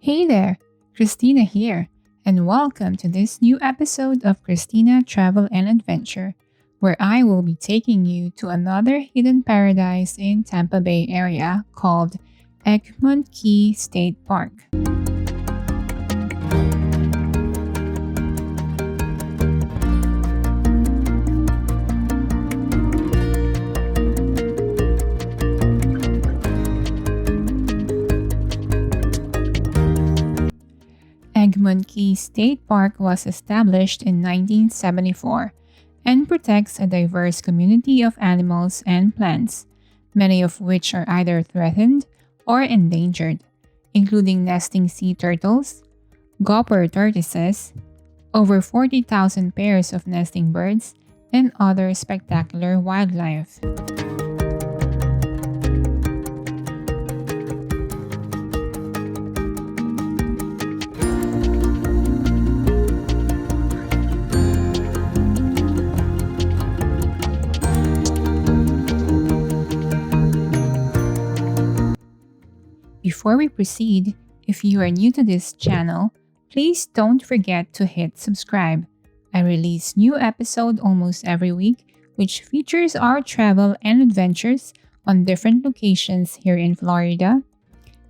Hey there, Christina here, and welcome to this new episode of Christina Travel and Adventure, where I will be taking you to another hidden paradise in Tampa Bay area called Egmont Key State Park. Egmont Key State Park was established in 1974 and protects a diverse community of animals and plants, many of which are either threatened or endangered, including nesting sea turtles, gopher tortoises, over 40,000 pairs of nesting birds, and other spectacular wildlife. Before we proceed, if you are new to this channel, please don't forget to hit subscribe. I release new episode almost every week, which features our travel and adventures on different locations here in Florida,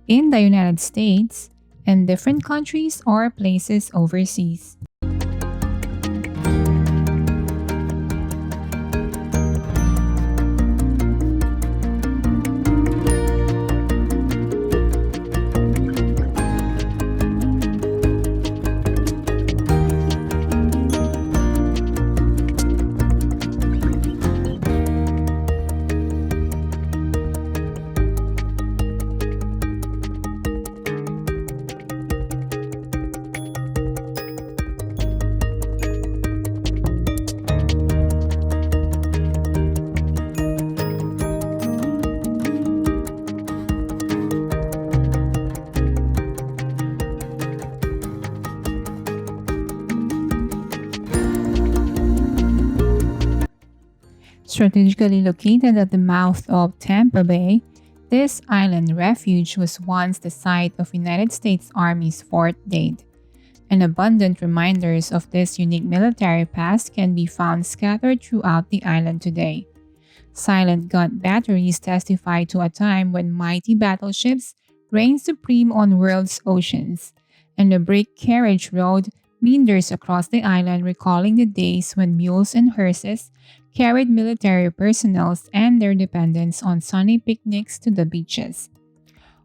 in the United States, and different countries or places overseas. Strategically located at the mouth of Tampa Bay, this island refuge was once the site of United States Army's Fort Dade, and abundant reminders of this unique military past can be found scattered throughout the island today. Silent gun batteries testify to a time when mighty battleships reigned supreme on world's oceans, and the brick carriage road meanders across the island, recalling the days when mules and hearses carried military personnel and their dependents on sunny picnics to the beaches.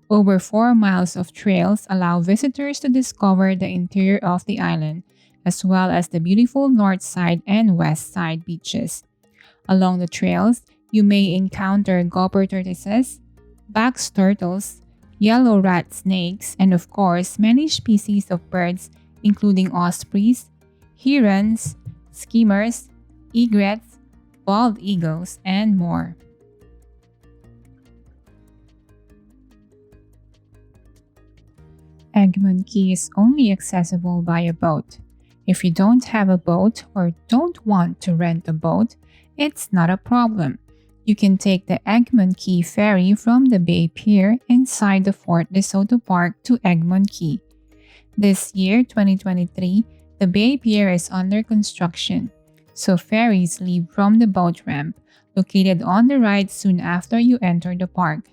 Over 4 miles of trails allow visitors to discover the interior of the island, as well as the beautiful north side and west side beaches. Along the trails, you may encounter gopher tortoises, box turtles, yellow rat snakes, and of course, many species of birds including ospreys, herons, skimmers, egrets, bald eagles, and more. Egmont Key is only accessible by a boat. If you don't have a boat or don't want to rent a boat, it's not a problem. You can take the Egmont Key ferry from the Bay Pier inside the Fort DeSoto Park to Egmont Key. This year, 2023, the Bay Pier is under construction, so ferries leave from the boat ramp, located on the right soon after you enter the park.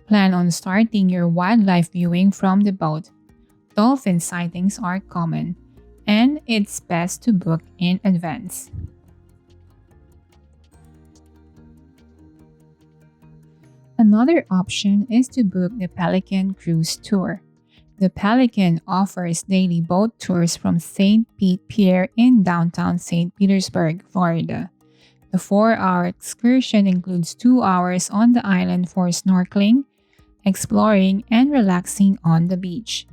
Plan on starting your wildlife viewing from the boat. Dolphin sightings are common, and it's best to book in advance. Another option is to book the Pelican Cruise Tour. The Pelican offers daily boat tours from St. Pete Pier in downtown St. Petersburg, Florida. The 4-hour excursion includes 2 hours on the island for snorkeling, exploring, and relaxing on the beach.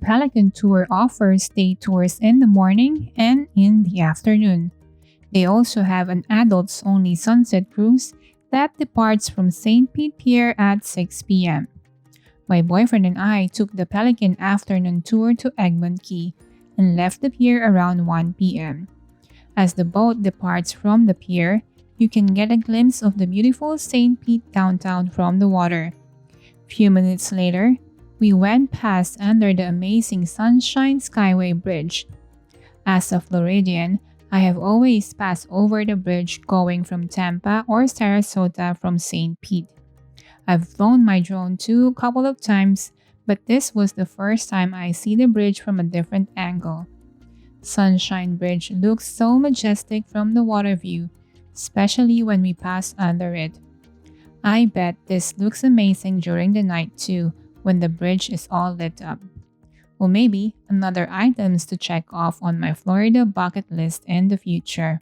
Pelican Tour offers day tours in the morning and in the afternoon. They also have an adults-only sunset cruise that departs from St. Pete Pier at 6 p.m. My boyfriend and I took the Pelican afternoon tour to Egmont Key and left the pier around 1 p.m. As the boat departs from the pier, you can get a glimpse of the beautiful St. Pete downtown from the water. Few minutes later, we went past under the amazing Sunshine Skyway Bridge. As a Floridian, I have always passed over the bridge going from Tampa or Sarasota from St. Pete. I've flown my drone too a couple of times, but this was the first time I see the bridge from a different angle. Sunshine Bridge looks so majestic from the water view, especially when we pass under it. I bet this looks amazing during the night too, when the bridge is all lit up. Or maybe another items to check off on my Florida bucket list in the future.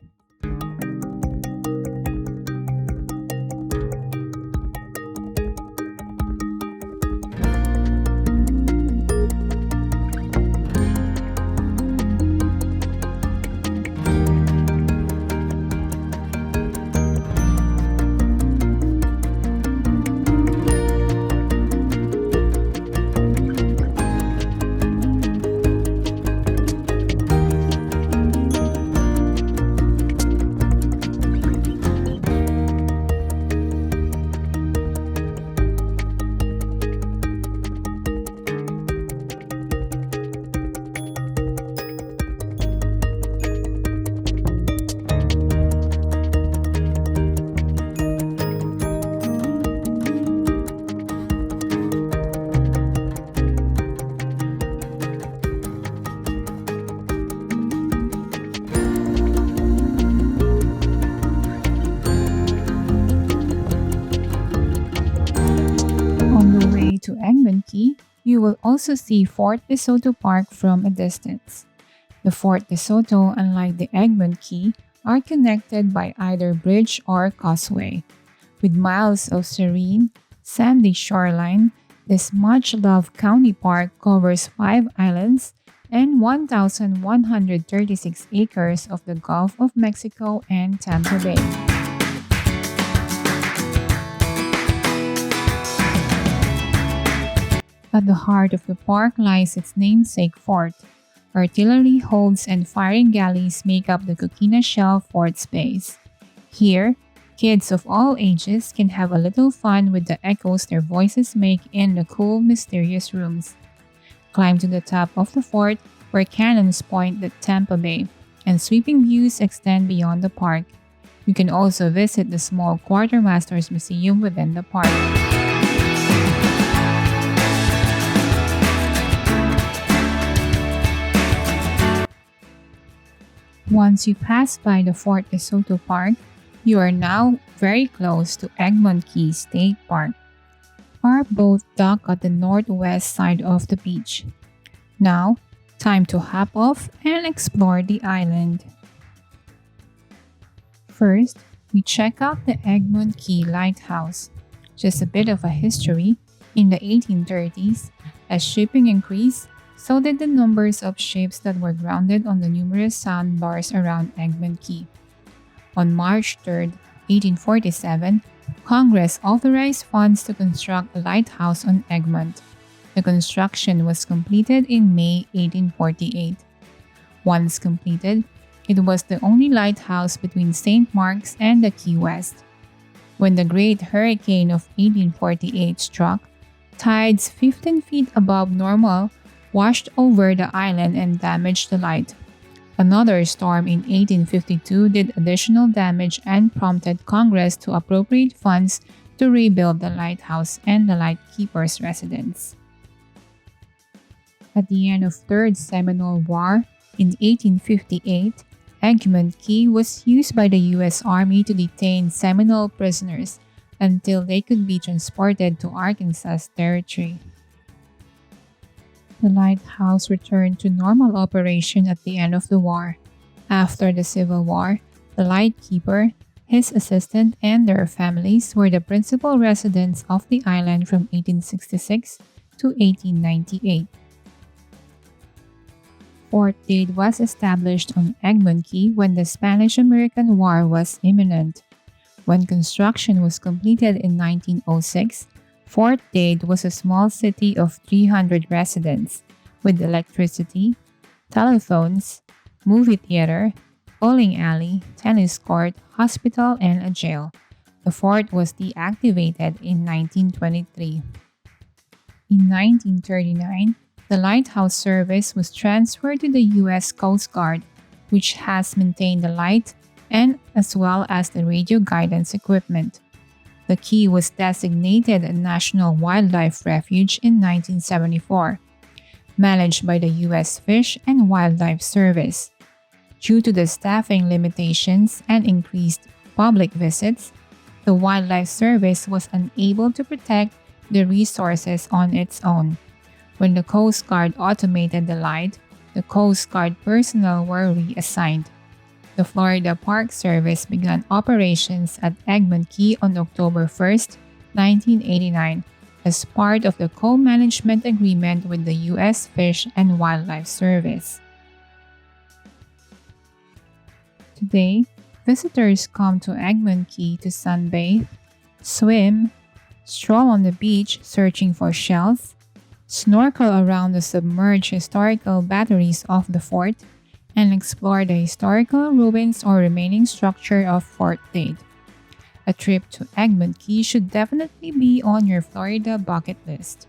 To Egmont Key, you will also see Fort DeSoto Park from a distance. The Fort DeSoto, unlike the Egmont Key, are connected by either bridge or causeway. With miles of serene, sandy shoreline, this much-loved county park covers 5 islands and 1,136 acres of the Gulf of Mexico and Tampa Bay. At the heart of the park lies its namesake fort. Artillery holds and firing galleys make up the Coquina Shell Fort space. Here, kids of all ages can have a little fun with the echoes their voices make in the cool, mysterious rooms. Climb to the top of the fort where cannons point at Tampa Bay, and sweeping views extend beyond the park. You can also visit the small Quartermaster's Museum within the park. Once you pass by the Fort DeSoto Park, you are now very close to Egmont Key State Park. Our boat docked at the northwest side of the beach. Now, time to hop off and explore the island. First, we check out the Egmont Key Lighthouse. Just a bit of a history. In the 1830s, as shipping increased, so did the numbers of ships that were grounded on the numerous sandbars around Egmont Key. On March 3, 1847, Congress authorized funds to construct a lighthouse on Egmont. The construction was completed in May 1848. Once completed, it was the only lighthouse between St. Mark's and the Key West. When the Great Hurricane of 1848 struck, tides 15 feet above normal washed over the island and damaged the light. Another storm in 1852 did additional damage and prompted Congress to appropriate funds to rebuild the lighthouse and the lightkeeper's residence. At the end of Third Seminole War in 1858, Egmont Key was used by the U.S. Army to detain Seminole prisoners until they could be transported to Arkansas Territory. The lighthouse returned to normal operation at the end of the war. After the Civil War, the lightkeeper, his assistant, and their families were the principal residents of the island from 1866 to 1898. Fort Dade was established on Egmont Key when the Spanish-American War was imminent. When construction was completed in 1906, Fort Dade was a small city of 300 residents, with electricity, telephones, movie theater, bowling alley, tennis court, hospital, and a jail. The fort was deactivated in 1923. In 1939, the lighthouse service was transferred to the U.S. Coast Guard, which has maintained the light and as well as the radio guidance equipment. The key was designated a National Wildlife Refuge in 1974, managed by the U.S. Fish and Wildlife Service. Due to the staffing limitations and increased public visits, the Wildlife Service was unable to protect the resources on its own. When the Coast Guard automated the light, the Coast Guard personnel were reassigned. The Florida Park Service began operations at Egmont Key on October 1, 1989, as part of the co-management agreement with the U.S. Fish and Wildlife Service. Today, visitors come to Egmont Key to sunbathe, swim, stroll on the beach searching for shells, snorkel around the submerged historical batteries of the fort, and explore the historical ruins or remaining structure of Fort Dade. A trip to Egmont Key should definitely be on your Florida bucket list.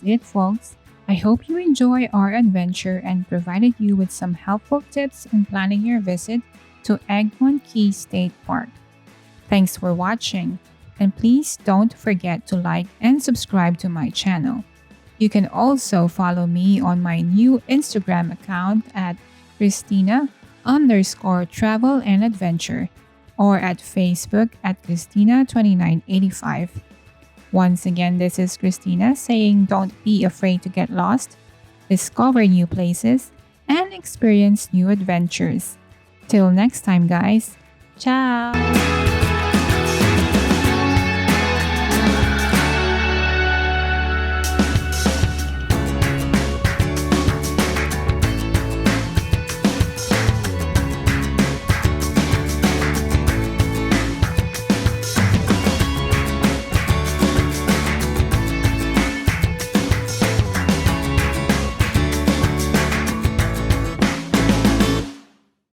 It, folks. I hope you enjoy our adventure and provided you with some helpful tips in planning your visit to Egmont Key State Park. Thanks for watching, and please don't forget to like and subscribe to my channel. You can also follow me on my new Instagram account at Christina_travel and adventure or at Facebook at Christina2985. Once again, this is Christina saying don't be afraid to get lost, discover new places, and experience new adventures. Till next time, guys. Ciao!